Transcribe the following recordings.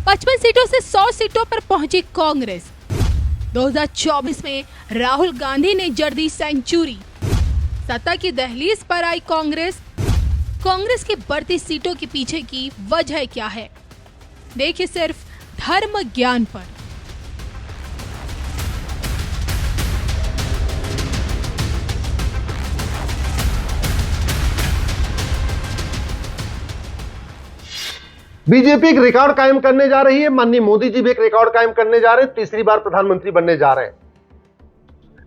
55 सीटों से 100 सीटों पर पहुंची कांग्रेस। 2024 में राहुल गांधी ने जड़ दी सेंचुरी। सत्ता की दहलीज पर आई कांग्रेस। कांग्रेस की बढ़ती सीटों के पीछे की वजह क्या है, देखिए सिर्फ धर्म ज्ञान पर। बीजेपी एक रिकॉर्ड कायम करने जा रही है। माननीय मोदी जी भी एक रिकॉर्ड कायम करने जा रहे हैं, तीसरी बार प्रधानमंत्री बनने जा रहे हैं।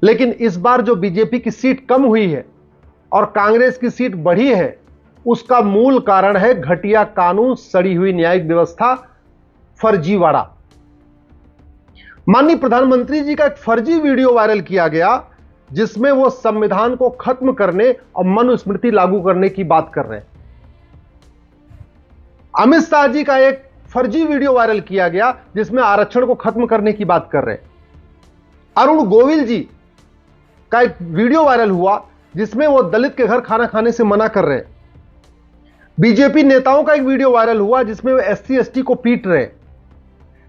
लेकिन इस बार जो बीजेपी की सीट कम हुई है और कांग्रेस की सीट बढ़ी है, उसका मूल कारण है घटिया कानून, सड़ी हुई न्यायिक व्यवस्था, फर्जीवाड़ा। माननीय प्रधानमंत्री जी का एक फर्जी वीडियो वायरल किया गया जिसमें वो संविधान को खत्म करने और मनुस्मृति लागू करने की बात कर रहे हैं। अमित शाह जी का एक फर्जी वीडियो वायरल किया गया जिसमें आरक्षण को खत्म करने की बात कर रहे हैं। अरुण गोविल जी का एक वीडियो वायरल हुआ जिसमें वो दलित के घर खाना खाने से मना कर रहे हैं। बीजेपी नेताओं का एक वीडियो वायरल हुआ जिसमें वो एससी एसटी को पीट रहे हैं।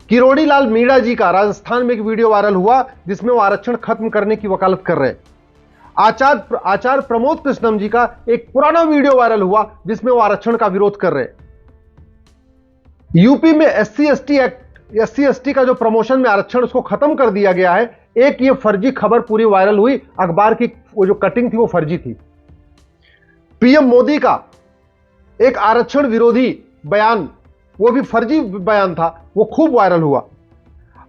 किरोड़ी लाल मीणा जी का राजस्थान में एक वीडियो वायरल हुआ जिसमें वो आरक्षण खत्म करने की वकालत कर रहे हैं। आचार्य प्रमोद कृष्णम जी का एक पुराना वीडियो वायरल हुआ जिसमें वो आरक्षण का विरोध कर रहे हैं। यूपी में एससी एसटी का जो प्रमोशन में आरक्षण उसको खत्म कर दिया गया है। एक ये फर्जी खबर पूरी वायरल हुई, अखबार की वो जो कटिंग थी वो फर्जी थी। पीएम मोदी का एक आरक्षण विरोधी बयान, वो भी फर्जी बयान था, वो खूब वायरल हुआ।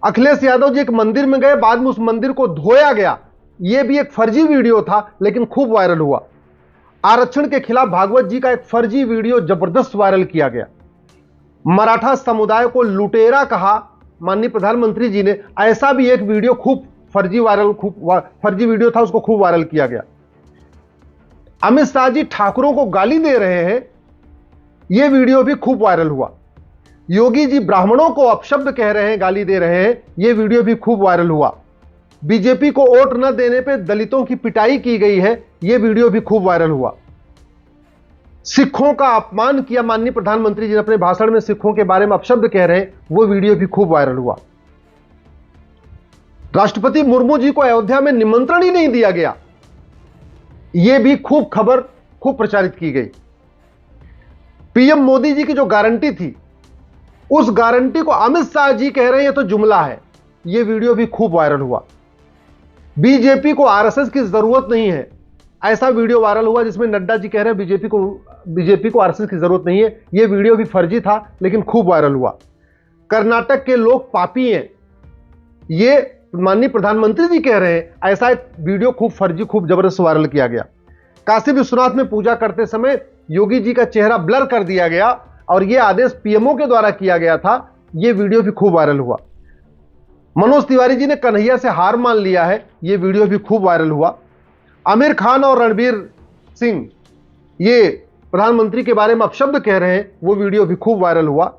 अखिलेश यादव जी एक मंदिर में गए, बाद में उस मंदिर को धोया गया, ये भी एक फर्जी वीडियो था लेकिन खूब वायरल हुआ। आरक्षण के खिलाफ भागवत जी का एक फर्जी वीडियो जबरदस्त वायरल किया गया। मराठा समुदाय को लुटेरा कहा माननीय प्रधानमंत्री जी ने, ऐसा भी एक वीडियो खूब फर्जी वीडियो था, उसको खूब वायरल किया गया। अमित शाह जी ठाकुरों को गाली दे रहे हैं, यह वीडियो भी खूब वायरल हुआ। योगी जी ब्राह्मणों को अपशब्द कह रहे हैं, गाली दे रहे हैं, यह वीडियो भी खूब वायरल हुआ। बीजेपी को वोट न देने पे दलितों की पिटाई की गई है, यह वीडियो भी खूब वायरल हुआ। सिखों का अपमान किया माननीय प्रधानमंत्री जी ने अपने भाषण में, सिखों के बारे में अपशब्द कह रहे हैं, वो वीडियो भी खूब वायरल हुआ। राष्ट्रपति मुर्मू जी को अयोध्या में निमंत्रण ही नहीं दिया गया, यह भी खूब खबर खूब प्रचारित की गई। पीएम मोदी जी की जो गारंटी थी, उस गारंटी को अमित शाह जी कह रहे हैं ये तो जुमला है, यह वीडियो भी खूब वायरल हुआ। बीजेपी को आरएसएस की जरूरत नहीं है, ऐसा वीडियो वायरल हुआ जिसमें नड्डा जी कह रहे हैं बीजेपी को आरएसएस की जरूरत नहीं है, यह वीडियो भी फर्जी था लेकिन खूब वायरल हुआ। कर्नाटक के लोग पापी हैं, यह माननीय प्रधानमंत्री जी कह रहे हैं, ऐसा एक वीडियो खूब फर्जी खूब जबरदस्त वायरल किया गया। काशी विश्वनाथ में पूजा करते समय योगी जी का चेहरा ब्लर कर दिया गया और यह आदेश पीएमओ के द्वारा किया गया था, यह वीडियो भी खूब वायरल हुआ। मनोज तिवारी जी ने कन्हैया से हार मान लिया है, यह वीडियो भी खूब वायरल हुआ। आमिर खान और रणबीर सिंह ये प्रधानमंत्री के बारे में अपशब्द कह रहे हैं, वो वीडियो भी खूब वायरल हुआ।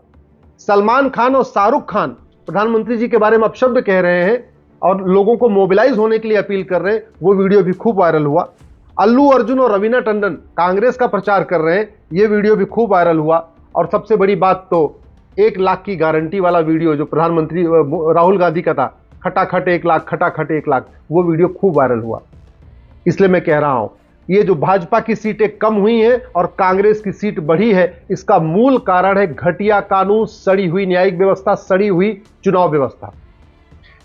सलमान खान और शाहरुख खान प्रधानमंत्री जी के बारे में अपशब्द कह रहे हैं और लोगों को मोबिलाइज होने के लिए अपील कर रहे हैं, वो वीडियो भी खूब वायरल हुआ। अल्लू अर्जुन और रवीना टंडन कांग्रेस का प्रचार कर रहे हैं, ये वीडियो भी खूब वायरल हुआ। और सबसे बड़ी बात तो 1 लाख की गारंटी वाला वीडियो जो प्रधानमंत्री राहुल गांधी का था, खटाखट 1 लाख, खटाखट 1 लाख, वो वीडियो खूब वायरल हुआ। इसलिए मैं कह रहा हूं, ये जो भाजपा की सीटें कम हुई हैं और कांग्रेस की सीट बढ़ी है, इसका मूल कारण है घटिया कानून, सड़ी हुई न्यायिक व्यवस्था, सड़ी हुई चुनाव व्यवस्था।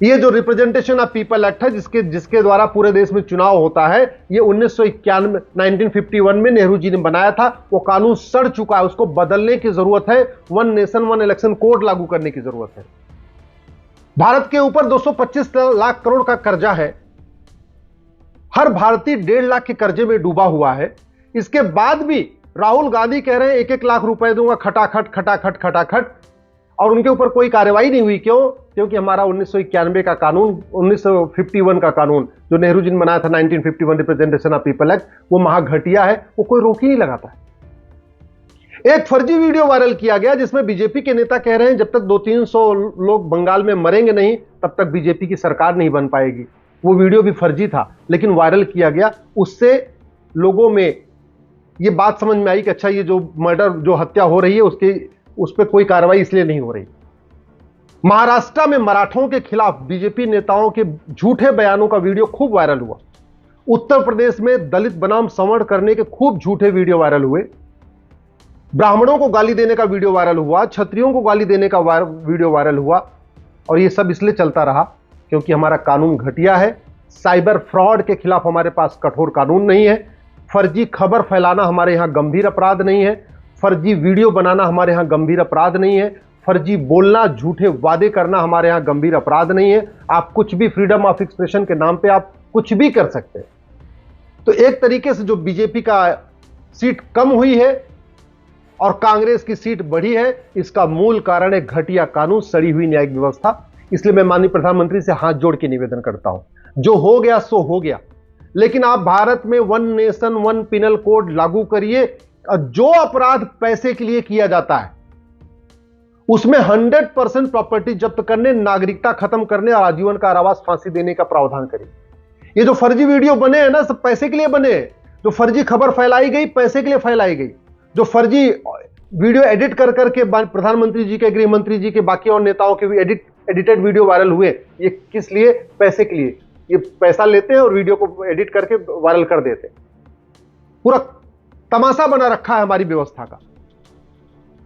ये जो रिप्रेजेंटेशन ऑफ पीपल एक्ट है जिसके द्वारा पूरे देश में चुनाव होता है, ये 1951 में नेहरू जी ने बनाया था। वो कानून सड़ चुका है, उसको बदलने की जरूरत है। 1 नेशन 1 इलेक्शन कोड लागू करने की जरूरत है। भारत के ऊपर 225 लाख करोड़ का कर्जा है, हर भारतीय 1.5 लाख के कर्जे में डूबा हुआ है। इसके बाद भी राहुल गांधी कह रहे हैं 1-1 लाख रुपए दूंगा, खटाखट खटाखट खटाखट, और उनके ऊपर कोई कार्रवाई नहीं हुई। क्यों? क्योंकि हमारा 1991 का कानून, 1951 का कानून जो नेहरू जी ने बनाया था, 1951 रिप्रेजेंटेशन ऑफ पीपल एक्ट, वो महाघटिया है, वो कोई रोक ही नहीं लगाता है। एक फर्जी वीडियो वायरल किया गया जिसमें बीजेपी के नेता कह रहे हैं जब तक 200-300 लोग बंगाल में मरेंगे नहीं, तब तक बीजेपी की सरकार नहीं बन पाएगी। वो वीडियो भी फर्जी था लेकिन वायरल किया गया। उससे लोगों में ये बात समझ में आई कि अच्छा, ये जो मर्डर, जो हत्या हो रही है, उस पर कोई कार्रवाई इसलिए नहीं हो रही। महाराष्ट्र में मराठों के खिलाफ बीजेपी नेताओं के झूठे बयानों का वीडियो खूब वायरल हुआ। उत्तर प्रदेश में दलित बनाम संवर्ण करने के खूब झूठे वीडियो वायरल हुए। ब्राह्मणों को गाली देने का वीडियो वायरल हुआ, क्षत्रियों को गाली देने का वीडियो वायरल हुआ। और यह सब इसलिए चलता रहा क्योंकि हमारा कानून घटिया है। साइबर फ्रॉड के खिलाफ हमारे पास कठोर कानून नहीं है। फर्जी खबर फैलाना हमारे यहां गंभीर अपराध नहीं है। फर्जी वीडियो बनाना हमारे यहां गंभीर अपराध नहीं है। फर्जी बोलना, झूठे वादे करना हमारे यहां गंभीर अपराध नहीं है। आप कुछ भी, फ्रीडम ऑफ एक्सप्रेशन के नाम पे आप कुछ भी कर सकते हैं। तो एक तरीके से जो बीजेपी का सीट कम हुई है और कांग्रेस की सीट बढ़ी है, इसका मूल कारण है घटिया कानून, सड़ी हुई न्यायिक व्यवस्था। इसलिए मैं माननीय प्रधानमंत्री से हाथ जोड़ के निवेदन करता हूं, जो हो गया सो हो गया, लेकिन आप भारत में one nation one penal code लागू करिए। जो अपराध पैसे के लिए किया जाता है उसमें 100% प्रॉपर्टी जब्त करने, नागरिकता खत्म करने और आजीवन कारावास, फांसी देने का प्रावधान करिए। ये जो फर्जी वीडियो बने हैं ना, सब पैसे के लिए बने हैं। जो फर्जी खबर फैलाई गई, पैसे के लिए फैलाई गई। जो फर्जी वीडियो एडिट कर करके प्रधानमंत्री जी के, गृह मंत्री जी के, बाकी और नेताओं के भी एडिटेड वीडियो वायरल हुए, ये किस लिए? पैसे के लिए। ये पैसा लेते हैं और वीडियो को एडिट करके वायरल कर देते हैं। पूरा तमाशा बना रखा है हमारी व्यवस्था का।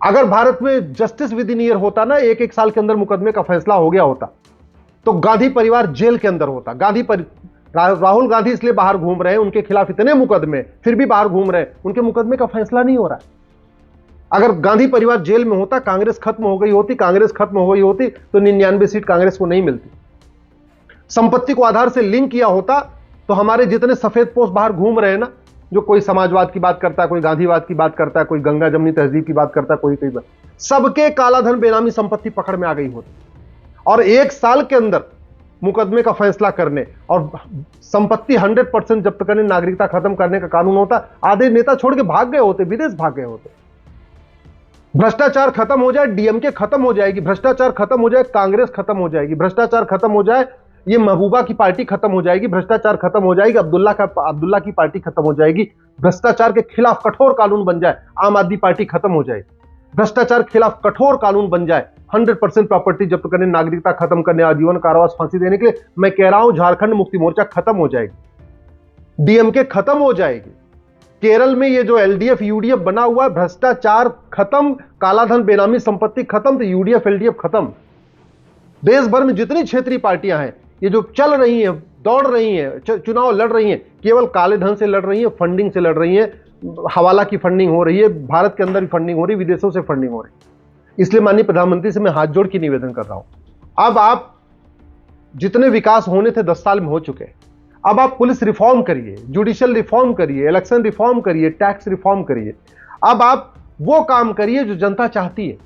अगर भारत में जस्टिस विद इन ईयर होता ना, एक साल के अंदर मुकदमे का फैसला हो गया होता, तो गांधी परिवार जेल के अंदर होता। राहुल गांधी इसलिए बाहर घूम रहे हैं, उनके खिलाफ इतने मुकदमे, फिर भी बाहर घूम रहे हैं, उनके मुकदमे का फैसला नहीं हो रहा है। अगर गांधी परिवार जेल में होता, कांग्रेस खत्म हो गई होती, कांग्रेस खत्म हो गई होती तो 99 सीट कांग्रेस को नहीं मिलती। संपत्ति को आधार से लिंक किया होता तो हमारे जितने सफेद पोस्ट बाहर घूम रहे हैं ना, जो कोई समाजवाद की बात करता है, कोई गांधीवाद की बात करता है, कोई गंगा जमनी तहजीब की बात करता है, कोई बात, सबके कालाधन बेनामी संपत्ति पकड़ में आ गई होती। और एक साल के अंदर मुकदमे का फैसला करने और संपत्ति 100% जब्त करने, नागरिकता खत्म करने का कानून होता, आधे नेता छोड़ के भाग गए होते, विदेश भाग गए होते। भ्रष्टाचार खत्म हो जाए, डीएमके खत्म हो जाएगी, भ्रष्टाचार खत्म हो जाए, कांग्रेस खत्म हो जाएगी, भ्रष्टाचार खत्म हो जाए, ये महबूबा की पार्टी खत्म हो जाएगी, भ्रष्टाचार खत्म हो जाएगी, अब्दुल्ला की पार्टी खत्म हो जाएगी, भ्रष्टाचार के खिलाफ कठोर कानून बन जाए, आम आदमी पार्टी खत्म हो जाएगी, भ्रष्टाचार के खिलाफ कठोर कानून बन जाए, 100% प्रॉपर्टी जब्त करने, नागरिकता खत्म करने, आजीवन कारावास, फांसी देने के लिए मैं कह रहा हूं झारखंड मुक्ति मोर्चा खत्म हो जाएगी, डीएमके खत्म हो जाएगी। केरल में ये जो एलडीएफ यूडीएफ बना हुआ है, भ्रष्टाचार खत्म, कालाधन बेनामी संपत्ति खत्म, तो यूडीएफ एलडीएफ खत्म। देश भर में जितनी क्षेत्रीय पार्टियां हैं, ये जो चल रही हैं, दौड़ रही हैं, चुनाव लड़ रही हैं, केवल काले धन से लड़ रही हैं, फंडिंग से लड़ रही हैं, हवाला की फंडिंग हो रही है, भारत के अंदर भी फंडिंग हो रही है, विदेशों से फंडिंग हो रही है। इसलिए माननीय प्रधानमंत्री से मैं हाथ जोड़ के निवेदन कर रहा हूं, अब आप जितने विकास होने थे 10 साल में हो चुके हैं, अब आप पुलिस रिफॉर्म करिए, जुडिशियल रिफॉर्म करिए, इलेक्शन रिफॉर्म करिए, टैक्स रिफॉर्म करिए। अब आप वो काम करिए जो जनता चाहती है।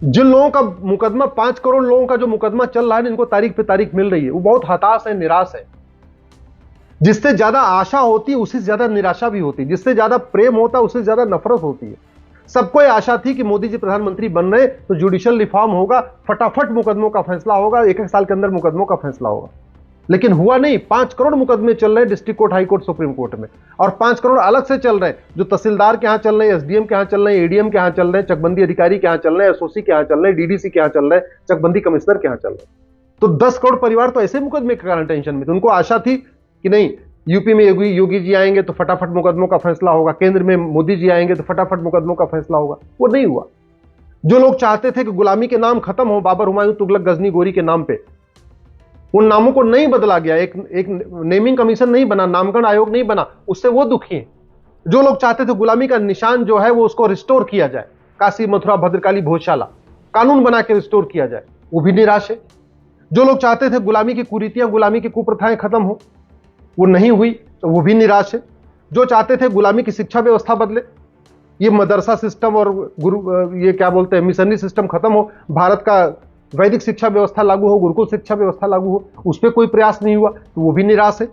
जिन लोगों का मुकदमा, 5 करोड़ लोगों का जो मुकदमा चल रहा है, इनको तारीख पे तारीख मिल रही है, वो बहुत हताश है, निराश है। जिससे ज्यादा आशा होती है उससे ज्यादा निराशा भी होती है, जिससे ज्यादा प्रेम होता है उससे ज्यादा नफरत होती है। सबको ये आशा थी कि मोदी जी प्रधानमंत्री बन रहे तो जुडिशियल रिफॉर्म होगा, फटाफट मुकदमों का फैसला होगा, एक साल के अंदर मुकदमों का फैसला होगा, लेकिन हुआ नहीं। 5 करोड़ मुकदमे चल रहे हैं district court, high court, supreme court में, और 5 करोड़ अलग से चल रहे हैं, जो तहसीलदार के यहां चल रहे हैं, एसडीएम के यहां चल रहे हैं, एडीएम के यहां चल रहे हैं, चकबंदी अधिकारी के यहां चल रहे हैं, एसओसी के यहां चल रहे हैं, डीडीसी के यहां चल रहे हैं, चकबंदी कमिश्नर के यहां चल रहे हैं। तो 10 करोड़ परिवार तो ऐसे मुकदमे के कारण टेंशन में थे। उनको आशा थी कि नहीं, यूपी में योगी जी आएंगे तो फटाफट मुकदमों का फैसला होगा, केंद्र में मोदी जी आएंगे तो फटाफट मुकदमों का फैसला होगा। वो नहीं हुआ। जो लोग चाहते थे कि गुलामी के नाम खत्म हो, बाबर, हुमायूं, तुगलक, गजनी, गोरी के नाम पे, उन नामों को नहीं बदला गया, एक नेमिंग कमीशन नहीं बना, नामकरण आयोग नहीं बना, उससे वो दुखी हैं। जो लोग चाहते थे गुलामी का निशान जो है वो उसको रिस्टोर किया जाए, काशी, मथुरा, भद्रकाली, भोजशाला, कानून बना के रिस्टोर किया जाए, वो भी निराश है। जो लोग चाहते थे गुलामी की कुरीतियां, गुलामी की कुप्रथाएं खत्म हो, वो नहीं हुई, तो वो भी निराश है। जो चाहते थे गुलामी की शिक्षा व्यवस्था बदले, ये मदरसा सिस्टम और ये क्या बोलते हैं, मिशनरी सिस्टम खत्म हो, भारत का वैदिक शिक्षा व्यवस्था लागू हो, गुरुकुल शिक्षा व्यवस्था लागू हो, उस पर कोई प्रयास नहीं हुआ, तो वो भी निराश है।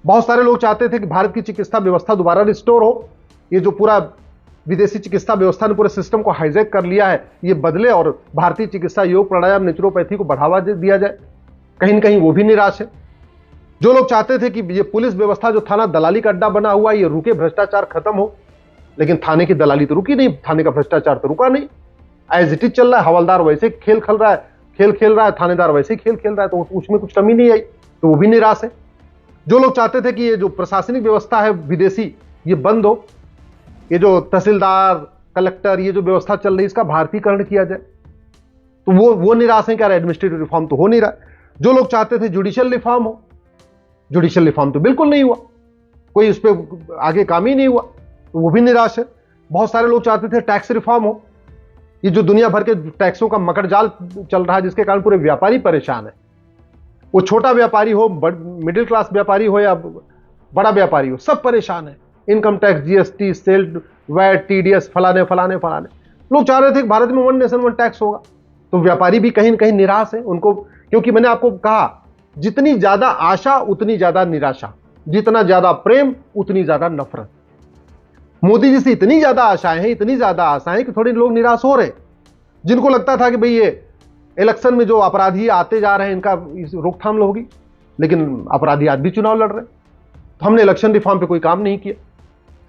बहुत सारे लोग चाहते थे कि भारत की चिकित्सा व्यवस्था दोबारा रिस्टोर हो, ये जो पूरा विदेशी चिकित्सा व्यवस्था ने पूरे सिस्टम को हाईजैक कर लिया है, ये बदले और भारतीय चिकित्सा, योग, प्राणायाम, नेचुरोपैथी को बढ़ावा दिया जाए, कहीं ना कहीं वो भी निराश है। जो लोग चाहते थे कि ये पुलिस व्यवस्था जो थाना दलाली का अड्डा बना हुआ है, ये रुके, भ्रष्टाचार खत्म हो, लेकिन थाने की दलाली तो रुकी नहीं, थाने का भ्रष्टाचार तो रुका नहीं। एज इट इज चल रहा है, हवलदार वैसे खेल खेल रहा है, थानेदार वैसे खेल खेल रहा है, तो उसमें कुछ कमी नहीं आई, तो वो भी निराश है। जो लोग चाहते थे कि ये जो प्रशासनिक व्यवस्था है विदेशी ये बंद हो, ये जो तहसीलदार कलेक्टर ये जो व्यवस्था चल रही है इसका भारतीयकरण किया जाए, तो वो निराश है कि यार एडमिनिस्ट्रेटिव रिफॉर्म तो हो नहीं रहा है। जो लोग चाहते थे जुडिशियल रिफॉर्म हो, जुडिशियल रिफॉर्म तो बिल्कुल नहीं हुआ, कोई उस पर आगे काम ही नहीं हुआ, तो वो भी निराश है। बहुत सारे लोग चाहते थे टैक्स रिफॉर्म हो, ये जो दुनिया भर के टैक्सों का मकड़जाल चल रहा है जिसके कारण पूरे व्यापारी परेशान है, वो छोटा व्यापारी हो, मिडिल क्लास व्यापारी हो या बड़ा व्यापारी हो, सब परेशान है। Income tax, GST, sale, VAT, TDS, फलाने फलाने फलाने। लोग चाह रहे थे कि भारत में वन नेशन वन टैक्स होगा, तो व्यापारी भी कहीं न कहीं निराश है उनको, क्योंकि मैंने आपको कहा जितनी ज्यादा आशा उतनी ज्यादा निराशा, जितना ज्यादा प्रेम उतनी ज्यादा नफरत। मोदी जी से इतनी ज्यादा आशाएं हैं, इतनी ज्यादा आशाएं कि थोड़े लोग निराश हो रहे। जिनको लगता था कि भाई ये इलेक्शन में जो अपराधी आते जा रहे हैं इनका रोकथाम होगी, लेकिन अपराधी आज भी चुनाव लड़ रहे। तो हमने इलेक्शन रिफॉर्म पे कोई काम नहीं किया,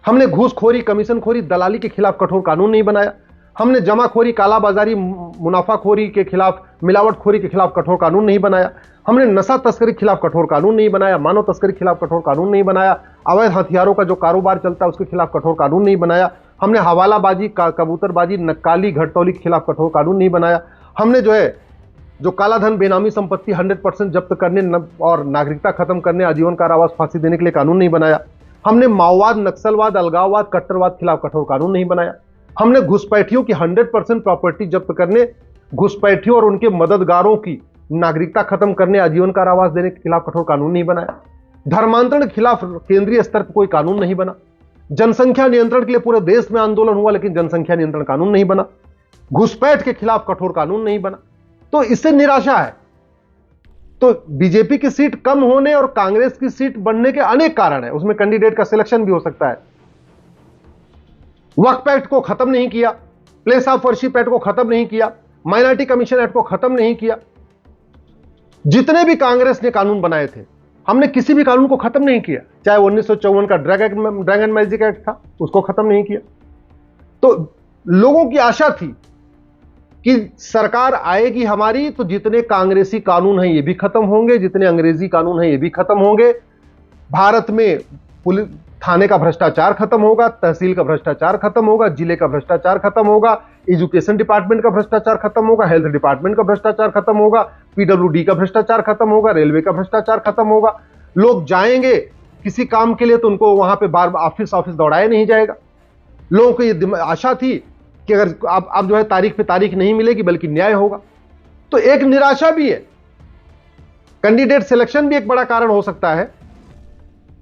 हमने घूसखोरी, कमीशनखोरी, दलाली के खिलाफ कठोर कानून नहीं बनाया, हमने जमाखोरी, कालाबाजारी, मुनाफाखोरी के खिलाफ, मिलावटखोरी के खिलाफ कठोर कानून नहीं बनाया, हमने नशा तस्करी के खिलाफ कठोर कानून नहीं बनाया, मानव तस्करी के खिलाफ कठोर कानून नहीं बनाया, अवैध हथियारों का जो कारोबार चलता है उसके खिलाफ कठोर कानून नहीं बनाया, हमने हवालाबाजी, कबूतरबाजी, नक्काली, घटतौली के खिलाफ कठोर कानून नहीं बनाया, हमने जो काला धन, बेनामी संपत्ति 100% जब्त करने और नागरिकता खत्म करने, आजीवन कारावास, फांसी देने के लिए कानून नहीं बनाया, हमने माओवाद, नक्सलवाद, अलगाववाद, कट्टरवाद के खिलाफ कठोर कानून नहीं बनाया, हमने घुसपैठियों की 100% प्रॉपर्टी जब्त करने, घुसपैठियों और उनके मददगारों की नागरिकता खत्म करने, आजीवन कारावास देने के खिलाफ कठोर कानून नहीं बनाया, धर्मांतरण के खिलाफ केंद्रीय स्तर पर कोई कानून नहीं बना, जनसंख्या नियंत्रण के लिए पूरे देश में आंदोलन हुआ लेकिन जनसंख्या नियंत्रण कानून नहीं बना, घुसपैठ के खिलाफ कठोर कानून नहीं बना। तो इससे निराशा है। तो बीजेपी की सीट कम होने और कांग्रेस की सीट बढ़ने के अनेक कारण है, उसमें कैंडिडेट का सिलेक्शन भी हो सकता है। वक्फ एक्ट को खत्म नहीं किया, प्लेस ऑफ वर्शिप एक्ट को खत्म नहीं किया, माइनॉरिटी कमीशन एक्ट को खत्म नहीं किया। जितने भी कांग्रेस ने कानून बनाए थे हमने किसी भी कानून को खत्म नहीं किया, चाहे 1954 का ड्रैगन मैजिक एक्ट था उसको खत्म नहीं किया। तो लोगों की आशा थी कि सरकार आएगी हमारी तो जितने कांग्रेसी कानून हैं ये भी खत्म होंगे, जितने अंग्रेजी कानून हैं ये भी खत्म होंगे, भारत में पुलिस थाने का भ्रष्टाचार खत्म होगा, तहसील का भ्रष्टाचार खत्म होगा, जिले का भ्रष्टाचार खत्म होगा, एजुकेशन डिपार्टमेंट का भ्रष्टाचार खत्म होगा, हेल्थ डिपार्टमेंट का भ्रष्टाचार खत्म होगा, पीडब्ल्यूडी का भ्रष्टाचार खत्म होगा, रेलवे का भ्रष्टाचार खत्म होगा। लोग जाएंगे किसी काम के लिए तो उनको वहां पे बार ऑफिस दौड़ाया नहीं जाएगा। लोगों को ये आशा थी कि अगर अब जो है तारीख पे तारीख नहीं मिलेगी बल्कि न्याय होगा। तो एक निराशा भी है, कैंडिडेट सिलेक्शन भी एक बड़ा कारण हो सकता है,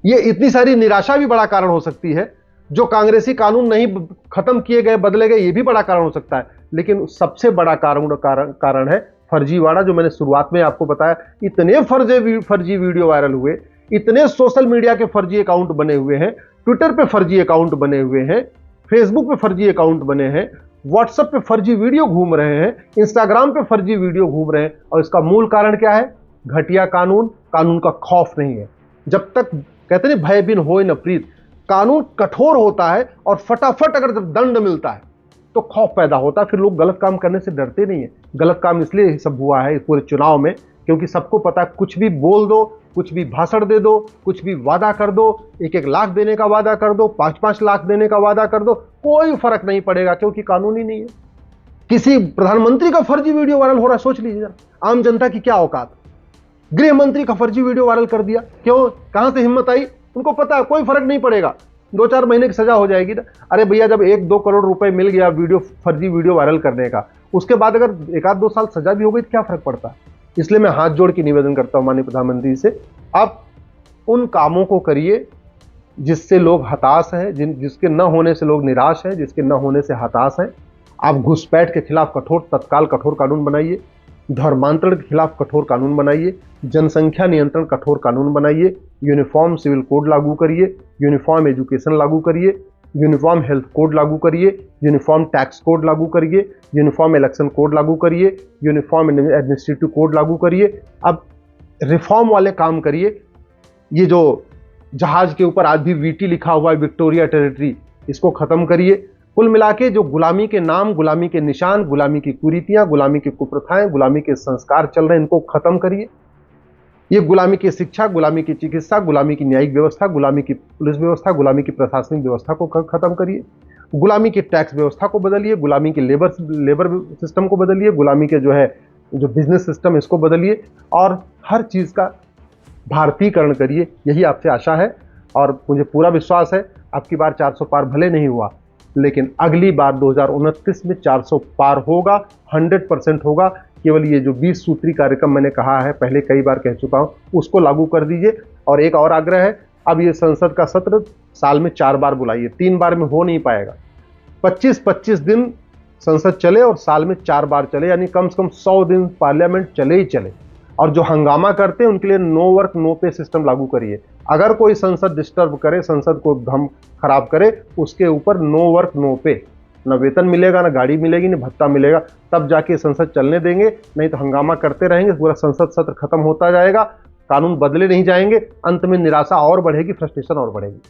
ये इतनी सारी निराशा भी बड़ा कारण हो सकती है, जो कांग्रेसी कानून नहीं खत्म किए गए, बदले गए, ये भी बड़ा कारण हो सकता है। लेकिन सबसे बड़ा कारण है फर्जीवाड़ा, जो मैंने शुरुआत में आपको बताया। इतने फर्जी वीडियो वायरल हुए, इतने सोशल मीडिया के फर्जी अकाउंट बने हुए हैं, ट्विटर पे फर्जी अकाउंट बने हुए हैं, फेसबुक पे फर्जी अकाउंट बने हैं, व्हाट्सएप पे फर्जी वीडियो घूम रहे हैं, इंस्टाग्राम पे फर्जी वीडियो घूम रहे हैं। और इसका मूल कारण क्या है? घटिया कानून का खौफ नहीं है। जब तक कहते नहीं भय बिन होए न प्रीत, कानून कठोर होता है और फटाफट अगर जब दंड मिलता है तो खौफ पैदा होता है, फिर लोग गलत काम करने से डरते नहीं है। गलत काम इसलिए सब हुआ है इस पूरे चुनाव में क्योंकि सबको पता है कुछ भी बोल दो, कुछ भी भाषण दे दो, कुछ भी वादा कर दो, 1-1 लाख देने का वादा कर दो, 5-5 लाख देने का वादा कर दो, कोई फर्क नहीं पड़ेगा क्योंकि कानून ही नहीं है। किसी प्रधानमंत्री का फर्जी वीडियो वायरल हो रहा है, सोच लीजिए आम जनता की क्या औकात। गृह मंत्री का फर्जी वीडियो वायरल कर दिया, क्यों? कहां से हिम्मत आई? उनको पता है कोई फर्क नहीं पड़ेगा, 2-4 महीने की सजा हो जाएगी ना। अरे भैया, जब 1-2 करोड़ रुपए मिल गया फर्जी वीडियो वायरल करने का, उसके बाद अगर 1-2 साल सजा भी हो गई तो क्या फर्क पड़ता है? इसलिए मैं हाथ जोड़ के निवेदन करता हूं माननीय प्रधानमंत्री से, आप उन कामों को करिए जिससे लोग हताश हैं, जिसके न होने से लोग निराश हैं, जिसके न होने से हताश हैं। आप घुसपैठ के खिलाफ तत्काल कठोर कानून बनाइए, धर्मांतरण के खिलाफ कठोर कानून बनाइए, जनसंख्या नियंत्रण कठोर कानून बनाइए, यूनिफॉर्म सिविल कोड लागू करिए, यूनिफॉर्म एजुकेशन लागू करिए, यूनिफॉर्म हेल्थ कोड लागू करिए, यूनिफॉर्म टैक्स कोड लागू करिए, यूनिफॉर्म इलेक्शन कोड लागू करिए, यूनिफॉर्म एडमिनिस्ट्रेटिव कोड लागू करिए। अब रिफॉर्म वाले काम करिए। ये जो जहाज के ऊपर आज भी वीटी लिखा हुआ है, विक्टोरिया टेरिटरी, इसको खत्म करिए। कुल मिला के जो गुलामी के नाम, गुलामी के निशान, गुलामी की कुरीतियां, गुलामी की कुप्रथाएं, गुलामी के संस्कार चल रहे हैं, इनको खत्म करिए। ये गुलामी की शिक्षा, गुलामी की चिकित्सा, गुलामी की न्यायिक व्यवस्था, गुलामी की पुलिस व्यवस्था, गुलामी की प्रशासनिक व्यवस्था को खत्म करिए। गुलामी की टैक्स व्यवस्था को बदलिए, गुलामी के लेबर सिस्टम को बदलिए, गुलामी के जो बिजनेस सिस्टम इसको बदलिए और हर चीज़ का भारतीयकरण करिए। यही आपसे आशा है और मुझे पूरा विश्वास है आपकी बार 400 पार भले नहीं हुआ, लेकिन अगली बार 2029 में 400 पार होगा, 100% होगा। केवल ये जो 20 सूत्री कार्यक्रम मैंने कहा है, पहले कई बार कह चुका हूं, उसको लागू कर दीजिए। और एक और आग्रह है, अब ये संसद का सत्र साल में 4 बार बुलाइए, 3 बार में हो नहीं पाएगा। 25-25 दिन संसद चले और साल में 4 बार चले, यानी कम से कम 100 दिन पार्लियामेंट चले ही चले। और जो हंगामा करते हैं उनके लिए नो वर्क नो पे सिस्टम लागू करिए। अगर कोई संसद डिस्टर्ब करे, संसद को हम खराब करे, उसके ऊपर नो वर्क नो पे, न वेतन मिलेगा, न गाड़ी मिलेगी, न भत्ता मिलेगा, तब जाके संसद चलने देंगे। नहीं तो हंगामा करते रहेंगे, पूरा संसद सत्र खत्म होता जाएगा, कानून बदले नहीं जाएंगे, अंत में निराशा और बढ़ेगी, फ्रस्ट्रेशन और बढ़ेगी।